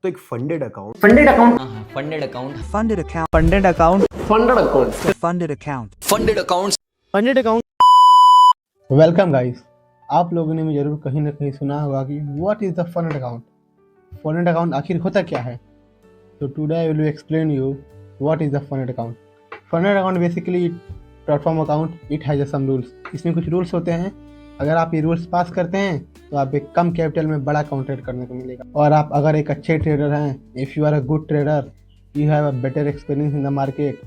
तो एक funded account funded account funded account funded account, funded account, funded account funded account. Funded account funded account welcome guys. आप लोगों ने भी जरूर कहीं ना कहीं सुना होगा कि what is the funded account. Funded account आखिर होता क्या है? तो today I will explain you what is the funded account. Funded account basically platform account, it has some rules. इसमें कुछ रूल्स होते हैं। अगर आप ये रूल्स पास करते हैं तो आप एक कम कैपिटल में बड़ा अकाउंट ट्रेड करने को मिलेगा। और आप अगर एक अच्छे ट्रेडर हैं, if you are a good trader, you have a better experience in the market,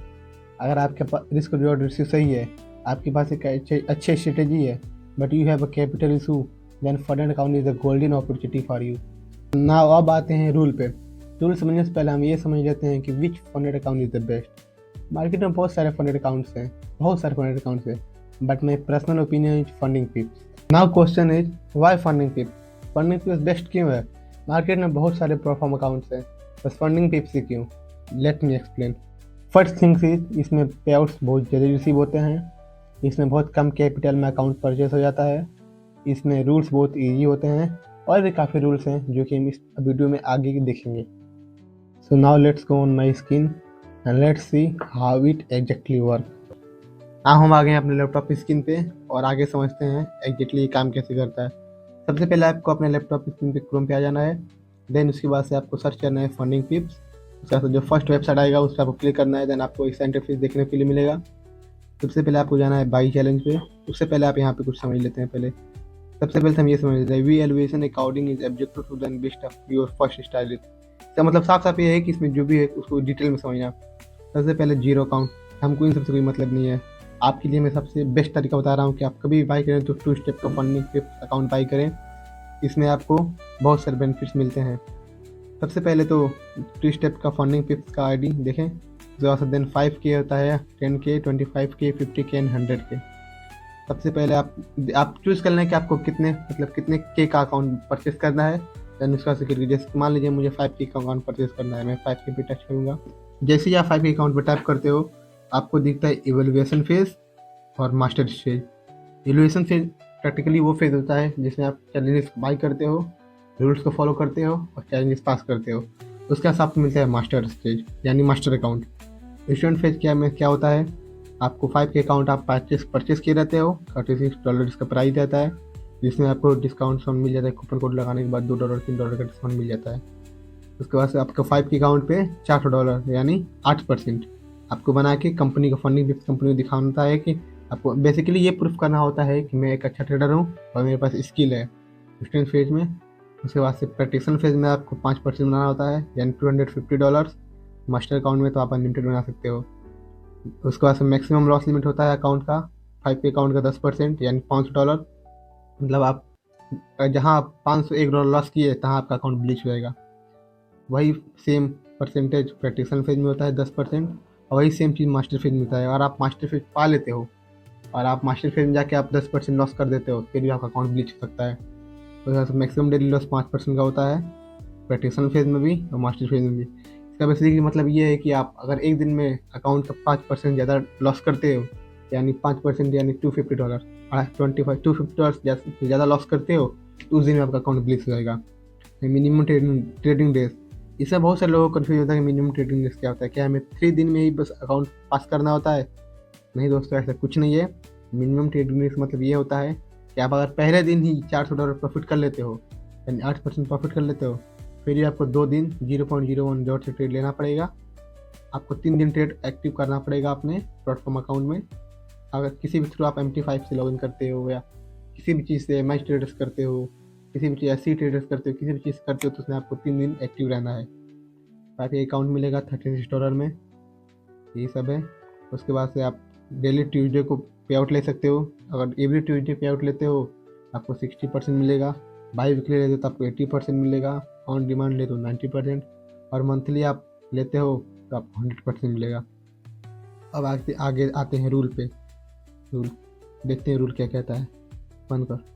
अगर आपके पास रिस्क रिवॉर्ड रेशियो सही है, आपके पास एक अच्छी स्ट्रेटेजी है, but you have a capital issue, then funded account is a golden opportunity for you. Now अब आते हैं रूल पे। रूल समझने से पहले हम ये समझ लेते हैं कि which funded account is the best. Market में बहुत सारे फंडेड अकाउंट्स हैं, but my personal opinion is funding pips. Now question is why funding pips? Funding pips best क्यों है? मार्केट में बहुत सारे प्लेटफॉर्म अकाउंट्स हैं, बस फंडिंग पिप्स ही क्यों? Let me explain. First things is इसमें पे आउट्स बहुत जल्दी रिसीव होते हैं, इसमें बहुत कम कैपिटल में अकाउंट परचेस हो जाता है, इसमें रूल्स बहुत ईजी होते हैं, और भी काफ़ी रूल्स हैं जो कि हम इस वीडियो में आगे देखेंगे। So now let's go on my screen and let's see how it exactly work. हम आ गए हैं अपने लैपटॉप की स्क्रीन पे और आगे समझते हैं एग्जैक्टली ये काम कैसे करता है। सबसे पहले आपको अपने लैपटॉप की स्क्रीन पे क्रोम पे आ जाना है। देन उसके बाद से आपको सर्च करना है फंडिंग पिप्स। उसके बाद जो फर्स्ट वेबसाइट आएगा उस पर आपको क्लिक करना है। देन आपको एक इंटरफेस देखने के लिए मिलेगा। सबसे पहले आपको जाना है बाई चैलेंज पे। उससे पहले आप यहाँ पे कुछ समझ लेते हैं। सबसे पहले हम ये समझ लेते हैं, we elevation according is objective to the best of your first style. इसका मतलब साफ साफ ये है कि इसमें जो भी है उसको डिटेल में समझना। सबसे पहले जीरो अकाउंट, हमको इन सबसे कोई मतलब नहीं है। आपके लिए मैं सबसे बेस्ट तरीका बता रहा हूँ कि आप कभी भी बाई करें तो 2 स्टेप का फंडिंग पिप्स अकाउंट बाई करें। इसमें आपको बहुत सारे बेनिफिट्स मिलते हैं। सबसे पहले तो 2 स्टेप का फंडिंग पिप्स का आईडी देखें, जो देन 5K होता है, 10K, 25K, 50K and 100K। सबसे पहले आप चूज़ कर लें कि आपको कितने K का अकाउंट परचेस करना है। देन उसका सिक्योरिटी, जैसे मान लीजिए मुझे 5K का अकाउंट परचेस करना है, मैं 5K पे टच करूँगा। जैसे ही आप 5K अकाउंट पर टैप करते हो आपको दिखता है इवेल्युएशन फेज और master stage. Evaluation phase practically वो फेज होता है जिसमें आप चैलेंजेस बाई करते हो, रूल्स को फॉलो करते हो और चैलेंजेस पास करते हो। उसके बाद आपको मिलता है मास्टर स्टेज यानी मास्टर अकाउंट। स्टूडेंट फेज क्या होता है, आपको 5K अकाउंट आप परचेस किए रहते हो, $36 इसका प्राइस रहता है, जिसमें आपको डिस्काउंट मिल जाता है। कूपन कोड लगाने के बाद $2, $3 का डिस्काउंट मिल जाता है। उसके बाद से आपका 5K अकाउंट पे $400 यानी 8% आपको बना के कंपनी को, फंडिंग पिप्स कंपनी को दिखाना होता है कि आपको बेसिकली ये प्रूफ करना होता है कि मैं एक अच्छा ट्रेडर हूँ और मेरे पास स्किल है स्टूडेंट फेज में। उसके बाद से प्रैक्टिशनर फेज में आपको 5% बनाना होता है यानी $250। मास्टर अकाउंट में तो आप अनलिमिटेड बना सकते हो। उसके बाद से मैक्सिमम लॉस लिमिट होता है अकाउंट का, 5K अकाउंट का 10% यानी $500। मतलब आप जहाँ आप $501 लॉस किए तहाँ आपका अकाउंट ब्लीच हो जाएगा। वही सेम परसेंटेज प्रैक्टिशनर फेज में होता है 10%, और वही सेम चीज़ मास्टर फेज में होता है। और आप मास्टर फेज पा लेते हो और आप मास्टर फेज में जाके आप 10% लॉस कर देते हो, फिर भी आपका अकाउंट ब्लीच हो सकता है। तो मैक्सिमम डेली लॉस 5% का होता है प्रैक्टिशनर फेज में भी और मास्टर फेज में भी। इसका बेसिकली मतलब ये है कि आप अगर एक दिन में अकाउंट का 5% ज़्यादा लॉस करते हो, यानी 5% यानी $250, $250 ज़्यादा लॉस करते हो, तो उस दिन में आपका अकाउंट ब्लीच हो जाएगा। मिनिमम ट्रेडिंग डेज, इससे बहुत सारे लोगों को कन्फ्यूज होता है कि मिनिमम ट्रेडिंग डेज क्या होता है। क्या हमें 3 दिन में ही बस अकाउंट पास करना होता है? नहीं दोस्तों, ऐसा कुछ नहीं है। मिनिमम ट्रेडिंग डेज मतलब ये होता है कि आप अगर पहले दिन ही $400 प्रॉफिट कर लेते हो यानी 8% प्रॉफिट कर लेते हो, फिर ही आपको 2 दिन 0.01 से ट्रेड लेना पड़ेगा। आपको 3 दिन ट्रेड एक्टिव करना पड़ेगा अपने प्लेटफॉर्म अकाउंट में। अगर किसी भी थ्रू आप MT5 से लॉगिन करते हो या किसी भी चीज़ से मैच ट्रेडर्स करते हो, किसी भी चीज़ ऐसी ट्रेडर्स करते हो, किसी भी चीज़ करते हो, तो उसमें आपको 3 दिन एक्टिव रहना है। ताकि अकाउंट मिलेगा $36 में, यही सब है। उसके बाद से आप डेली ट्यूसडे को पे आउट ले सकते हो। अगर एवरी ट्यूसडे पे आउट लेते हो आपको 60% मिलेगा, बाई वीकली लेते हो तो आपको 80% मिलेगा, ऑन डिमांड ले तो 90%, और मंथली आप लेते हो तो आपको 100% मिलेगा। अब आगे आते हैं रूल पे। रूल देखते हैं रूल क्या कहता है। बंद कर।